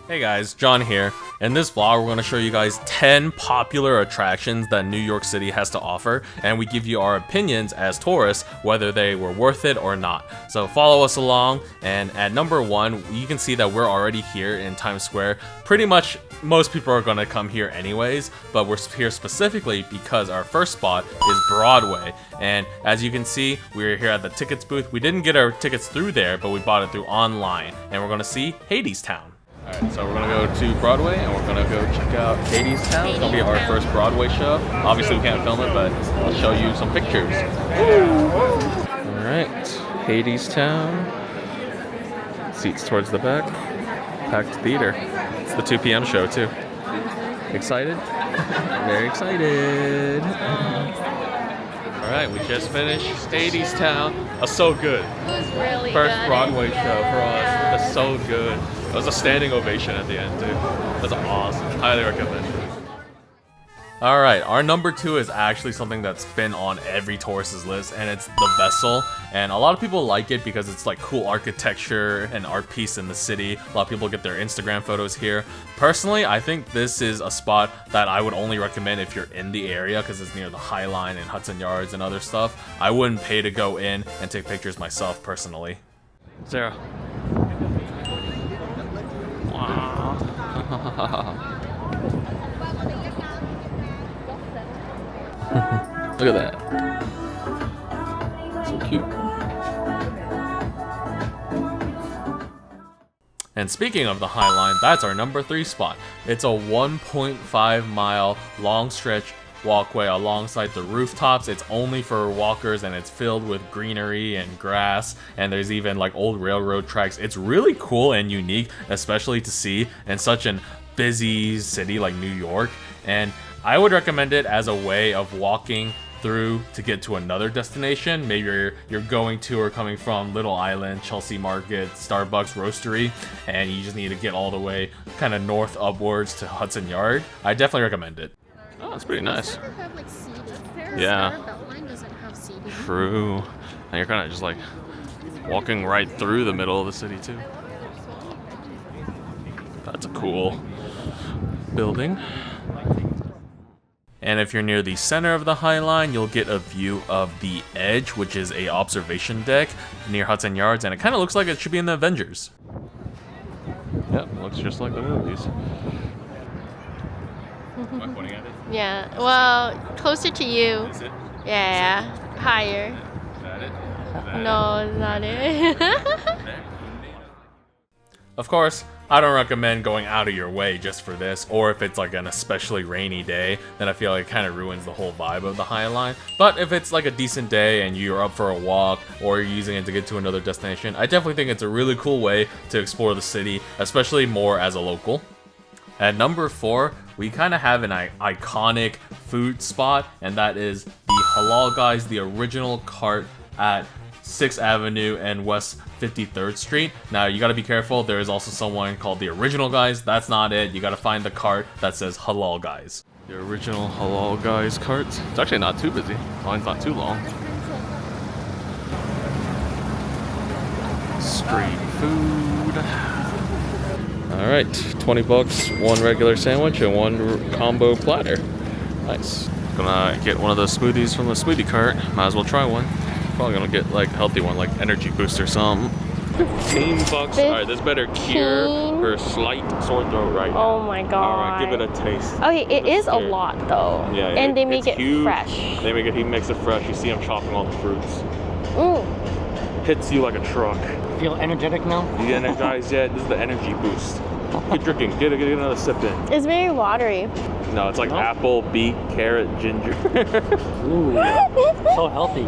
Hey guys, John here. In this vlog, we're going to show you guys 10 popular attractions that New York City has to offer, and we give you our opinions as tourists, whether they were worth it or not. So follow us along, and at number 1, you can see that we're already here in Times Square. Pretty much most people are going to come here anyways, but we're here specifically because our first spot is Broadway. And as you can see, we're here at the tickets booth. We didn't get our tickets through there, but we bought it through online, and we're going to see Hadestown. Alright, so we're gonna go to Broadway and we're gonna go check out Hadestown. It's gonna be our first Broadway show. Obviously we can't film it, but I'll show you some pictures. Alright, Hadestown. Seats towards the back. Packed theater. It's the 2 p.m. show too. Excited? Very excited. Alright, we just finished Hadestown. So good. It was really First good. Broadway show for us. It's so good. It was a standing ovation at the end too. It was awesome. Highly recommend it. Alright, our number 2 is actually something that's been on every tourist's list, and it's the Vessel. And a lot of people like it because it's like cool architecture and art piece in the city. A lot of people get their Instagram photos here. Personally, I think this is a spot that I would only recommend if you're in the area because it's near the High Line and Hudson Yards and other stuff. I wouldn't pay to go in and take pictures myself personally. Sarah. Wow. Look at that. So cute. And speaking of the High Line, that's our number 3 spot. It's a 1.5 mile long stretch walkway alongside the rooftops. It's only for walkers and it's filled with greenery and grass, and there's even like old railroad tracks. It's really cool and unique, especially to see in such a busy city like New York, and I would recommend it as a way of walking through to get to another destination. Maybe you're going to or coming from Little Island, Chelsea Market, Starbucks, Roastery, and you just need to get all the way kind of north upwards to Hudson Yard. I definitely recommend it. Oh, it's pretty nice. Does it have like seating? Yeah. Beltline doesn't have seating. True. And you're kind of just like walking right through the middle of the city too. That's a cool building. And if you're near the center of the High Line, you'll get a view of the Edge, which is a observation deck near Hudson Yards, and it kind of looks like it should be in the Avengers. Yep, looks just like the movies. Am I pointing at it? Yeah, well, closer to you. Is it? Yeah, higher. Is that it? No, it's not it. Of course, I don't recommend going out of your way just for this, or if it's like an especially rainy day, then I feel like it kind of ruins the whole vibe of the High Line. But if it's like a decent day and you're up for a walk, or you're using it to get to another destination, I definitely think it's a really cool way to explore the city, especially more as a local. At number 4, we kind of have an iconic food spot, and that is the Halal Guys, the original Kart at 6th Avenue and West 53rd Street. Now, you gotta be careful. There is also someone called the Original Guys. That's not it. You gotta find the cart that says Halal Guys. The original Halal Guys cart. It's actually not too busy. Line's not too long. Street food. Alright, 20 bucks, one regular sandwich and one combo platter. Nice. Gonna get one of those smoothies from the smoothie cart. Might as well try one. Probably gonna get like a healthy one, like energy boost or something. 15 bucks. Alright, this better cure her slight sore throat right now. Oh my god. Alright, give it a taste. Okay, it is a lot though. Yeah, and they make it huge. fresh. He makes it fresh. You see him chopping all the fruits. Mm. Hits you like a truck. Feel energetic now? You energized yet? This is the energy boost. Keep drinking. Get another sip in. It's very watery. No, it's like apple, beet, carrot, ginger. Ooh, so healthy.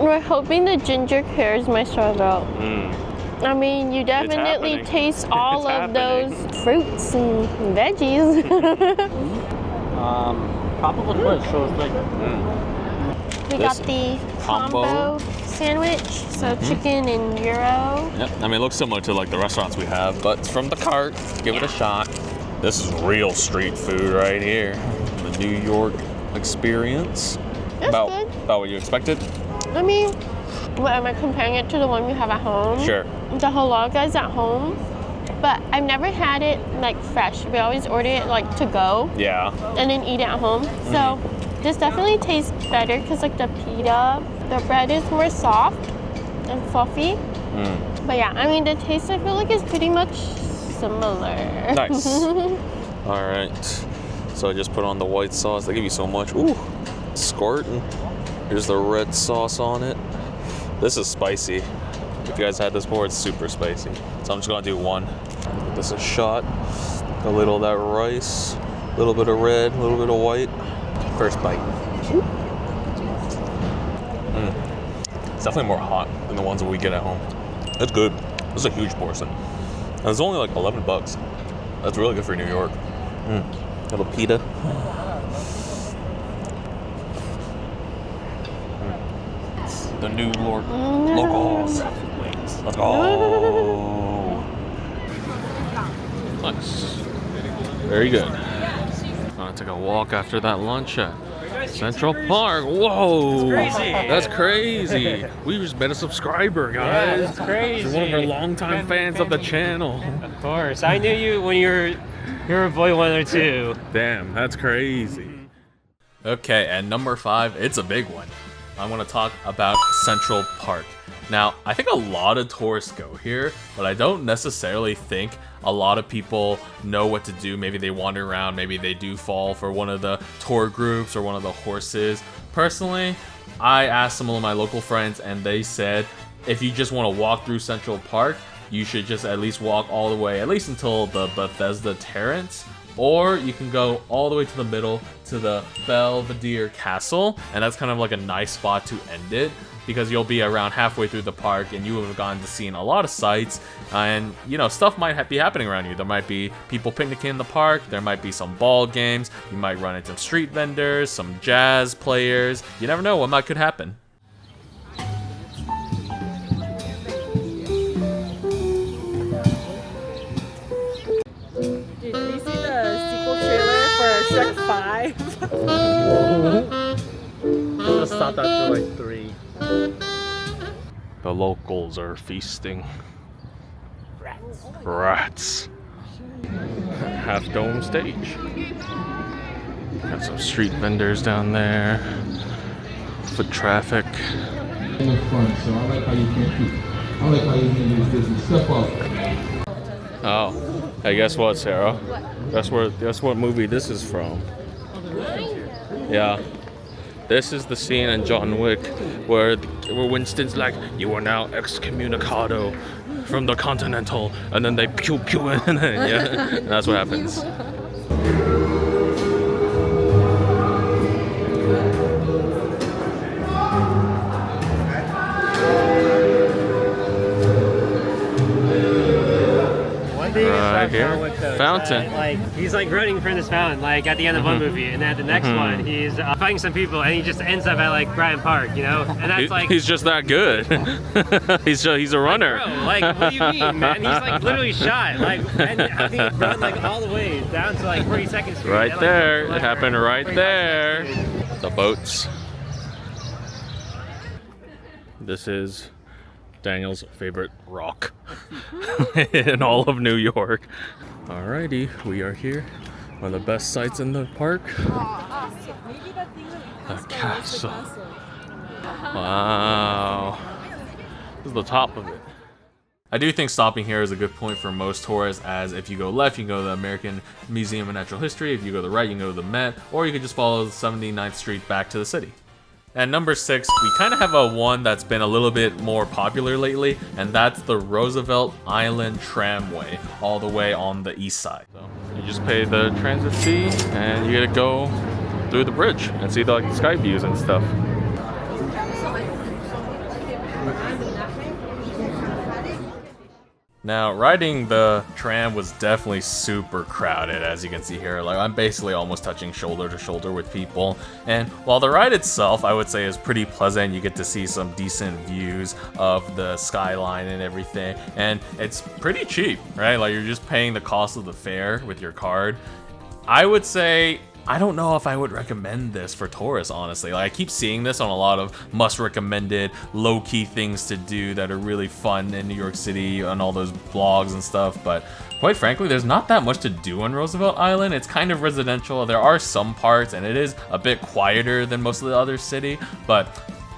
We're hoping the ginger cures my sore throat. I mean, you definitely happening. taste all It's of happening. those fruits and veggies. Tropical twist, so it's like We got the combo sandwich, so chicken and gyro. Yep, I mean, it looks similar to like the restaurants we have, but it's from the cart. Give it a shot. This is real street food right here. The New York experience. It's good. About what you expected? I mean, what, am I comparing it to the one we have at home? Sure. The Halal Guys at home but I've never had it like fresh. We always order it like to go. Yeah. And then eat at home. So this definitely tastes better because like the pita, the bread is more soft and fluffy. But yeah, I mean the taste I feel like is pretty much similar. Nice. All right. So I just put on the white sauce. They give you so much. Ooh, squirting. Here's the red sauce on it. This is spicy. If you guys had this before, it's super spicy. So I'm just gonna do one. Give this a shot. A little of that rice, a little bit of red, a little bit of white. First bite. It's definitely more hot than the ones that we get at home. It's good. This is a huge portion. And it's only like $11. That's really good for New York. Little pita. The new locals. Let's go. Nice. Very good. I'm gonna take a walk after that lunch at Central Park. Whoa! That's crazy. We just met a subscriber, guys. Yeah, that's crazy. You're one of our longtime fans of the channel. Of course. I knew you when you were a boy one or two. Damn, that's crazy. Okay, and number 5, it's a big one. I want to talk about Central Park. Now, I think a lot of tourists go here, but I don't necessarily think a lot of people know what to do. Maybe they wander around, maybe they do fall for one of the tour groups or one of the horses. Personally, I asked some of my local friends and they said if you just want to walk through Central Park, you should just at least walk all the way, at least until the Bethesda Terrace, or you can go all the way to the middle to the Belvedere Castle, and that's kind of like a nice spot to end it, because you'll be around halfway through the park and you have gotten to see a lot of sights, and you know, stuff might be happening around you. There might be people picnicking in the park, there might be some ball games, you might run into street vendors, some jazz players. You never know what could happen. Did you see the sequel trailer for Shrek 5? I'm gonna stop after like 3. The locals are feasting. Rats. Half dome stage. Got some street vendors down there. Foot traffic. In the front, so I like how you can I like how you can do this. Step up. Oh, hey, guess what, Sarah? Guess what movie this is from? Yeah. This is the scene in John Wick where Winston's like, "You are now excommunicado from the Continental," and then they pew pew, and then yeah, that's what happens. Right here, fountain. Like he's like running from this fountain, like at the end of one movie, and then at the next one, he's fighting some people, and he just ends up at like Bryant Park, you know. And that's like he's just that good. he's a runner. Like, bro, like what do you mean, man? He's like literally shot, like, and I think he run like all the way down to like 42nd Street. Right and, like, there, whatever, it happened right there. The boats. This is Daniel's favorite rock in all of New York. Alrighty, we are here. One of the best sights in the park. The castle. Wow. This is the top of it. I do think stopping here is a good point for most tourists, as if you go left, you can go to the American Museum of Natural History. If you go to the right, you can go to the Met, or you could just follow 79th Street back to the city. At number 6, we kind of have a one that's been a little bit more popular lately, and that's the Roosevelt Island Tramway, all the way on the east side. So you just pay the transit fee, and you get to go through the bridge and see the sky views and stuff. Now, riding the tram was definitely super crowded, as you can see here. Like, I'm basically almost touching shoulder to shoulder with people. And while the ride itself, I would say, is pretty pleasant, you get to see some decent views of the skyline and everything. And it's pretty cheap, right? Like, you're just paying the cost of the fare with your card. I would say I don't know if I would recommend this for tourists, honestly. Like, I keep seeing this on a lot of must-recommended, low-key things to do that are really fun in New York City on all those blogs and stuff, but quite frankly, there's not that much to do on Roosevelt Island. It's kind of residential. There are some parts, and it is a bit quieter than most of the other city, but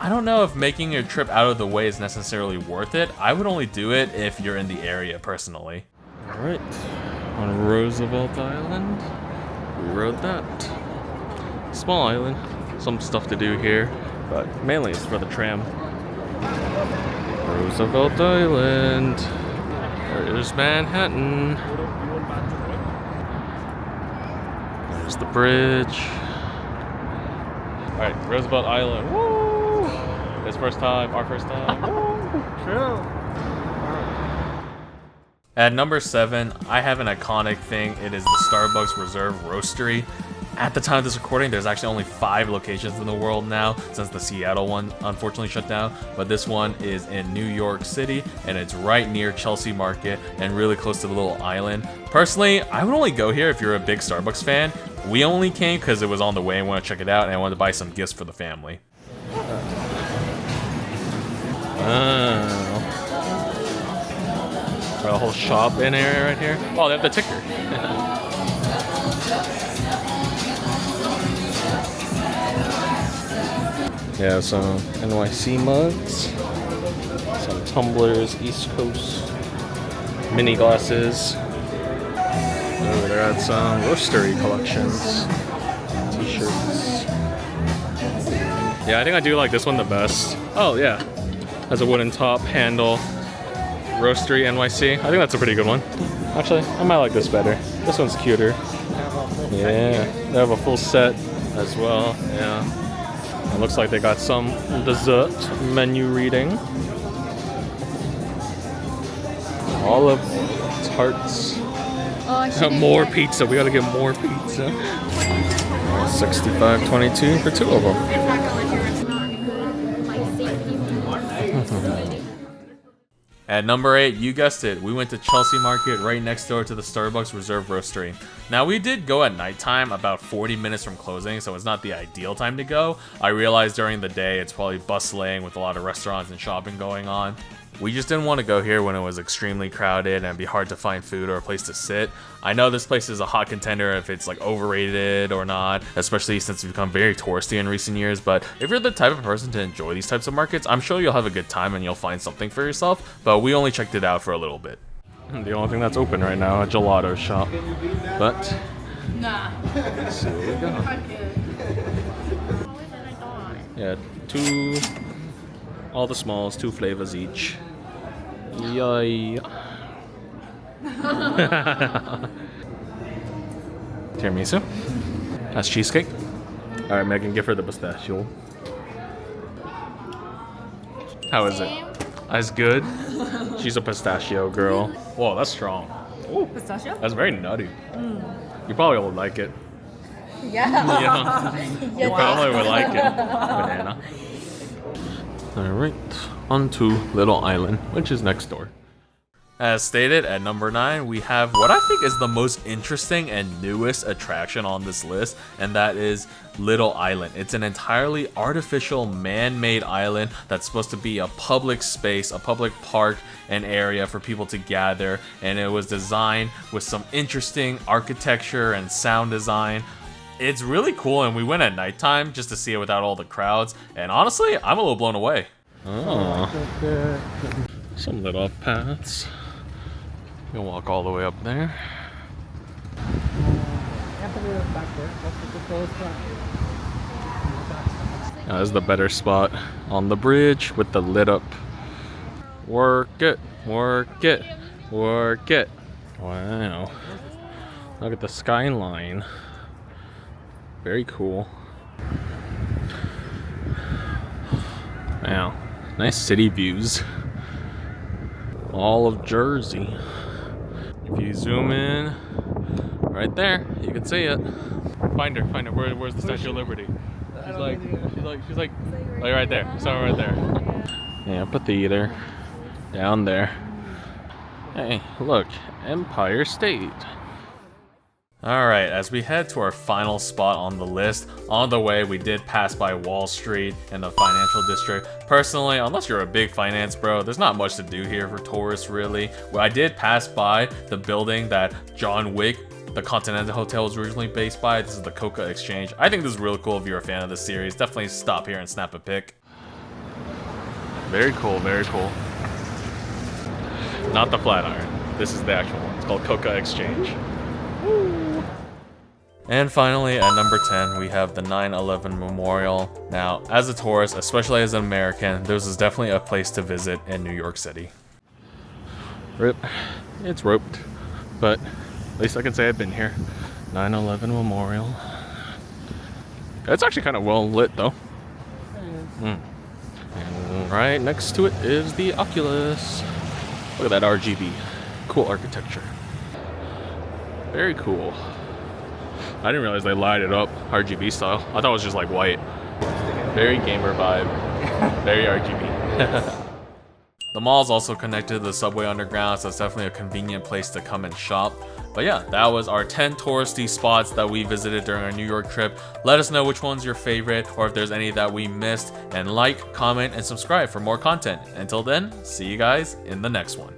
I don't know if making a trip out of the way is necessarily worth it. I would only do it if you're in the area, personally. All right, on Roosevelt Island. We rode that. Small island, some stuff to do here, but mainly it's for the tram. Roosevelt Island. There's Manhattan. There's the bridge. Alright, Roosevelt Island. Woo! His first time, our first time. Woo! True. At number 7, I have an iconic thing. It is the Starbucks Reserve Roastery. At the time of this recording, there's actually only 5 locations in the world now, since the Seattle one unfortunately shut down. But this one is in New York City, and it's right near Chelsea Market and really close to the little island. Personally, I would only go here if you're a big Starbucks fan. We only came because it was on the way and wanted to check it out, and I wanted to buy some gifts for the family. Got a whole shop in area right here. Oh, they have the ticker. Yeah, some NYC mugs, some tumblers, East Coast, mini glasses. Oh, they got some Roastery collections, t-shirts. Yeah, I think I do like this one the best. Oh yeah, has a wooden top handle. Roastery NYC. I think that's a pretty good one. Actually, I might like this better. This one's cuter. Yeah, they have a full set as well. Yeah. It looks like they got some dessert menu reading. Olive tarts. More pizza. We gotta get more pizza. $65.22 for 2 of them. At number 8, you guessed it, we went to Chelsea Market right next door to the Starbucks Reserve Roastery. Now we did go at nighttime, about 40 minutes from closing, so it's not the ideal time to go. I realized during the day it's probably bustling with a lot of restaurants and shopping going on. We just didn't want to go here when it was extremely crowded and it'd be hard to find food or a place to sit. I know this place is a hot contender if it's like overrated or not, especially since it's become very touristy in recent years, but if you're the type of person to enjoy these types of markets, I'm sure you'll have a good time and you'll find something for yourself, but we only checked it out for a little bit. The only thing that's open right now, a gelato shop, but let's see what we got. Yeah, 2, all the smalls, 2 flavors each. Yay. Tiramisu. That's cheesecake. Alright, Megan, give her the pistachio. How is it? That's good? She's a pistachio girl. Whoa, that's strong. Ooh, Pistachio? that's very nutty. You probably would like it. Yeah. You probably would like it. Banana. Alright, on to Little Island, which is next door. As stated, at number 9, we have what I think is the most interesting and newest attraction on this list, and that is Little Island. It's an entirely artificial, man-made island that's supposed to be a public space, a public park and area for people to gather, and it was designed with some interesting architecture and sound design. It's really cool, and we went at nighttime just to see it without all the crowds, and honestly, I'm a little blown away. Oh, some lit up paths. You can walk all the way up there. Now, this is the better spot on the bridge with the lit up. Work it, work it, work it. Wow. Look at the skyline. Very cool. Wow. Nice city views. All of Jersey. If you zoom in, right there, you can see it. Find her, find her. Where's the Statue of Liberty? She's like right there. So right there. Amphitheater. Down there. Hey, look, Empire State. Alright, as we head to our final spot on the list, on the way we did pass by Wall Street and the financial district. Personally, unless you're a big finance bro, there's not much to do here for tourists really. Well, I did pass by the building that John Wick, the Continental Hotel, was originally based by. This is the Coca Exchange. I think this is really cool if you're a fan of the series. Definitely stop here and snap a pic. Very cool, very cool. Not the Flatiron. This is the actual one. It's called Coca Exchange. And finally, at number 10, we have the 9/11 Memorial. Now, as a tourist, especially as an American, this is definitely a place to visit in New York City. Rip. It's roped, but at least I can say I've been here. 9/11 Memorial. It's actually kind of well lit, though. And right next to it is the Oculus. Look at that RGB. Cool architecture. Very cool. I didn't realize they light it up RGB style. I thought it was just like white. Very gamer vibe. Very RGB. The mall's also connected to the subway underground, so it's definitely a convenient place to come and shop. But yeah, that was our 10 touristy spots that we visited during our New York trip. Let us know which one's your favorite, or if there's any that we missed. And like, comment, and subscribe for more content. Until then, see you guys in the next one.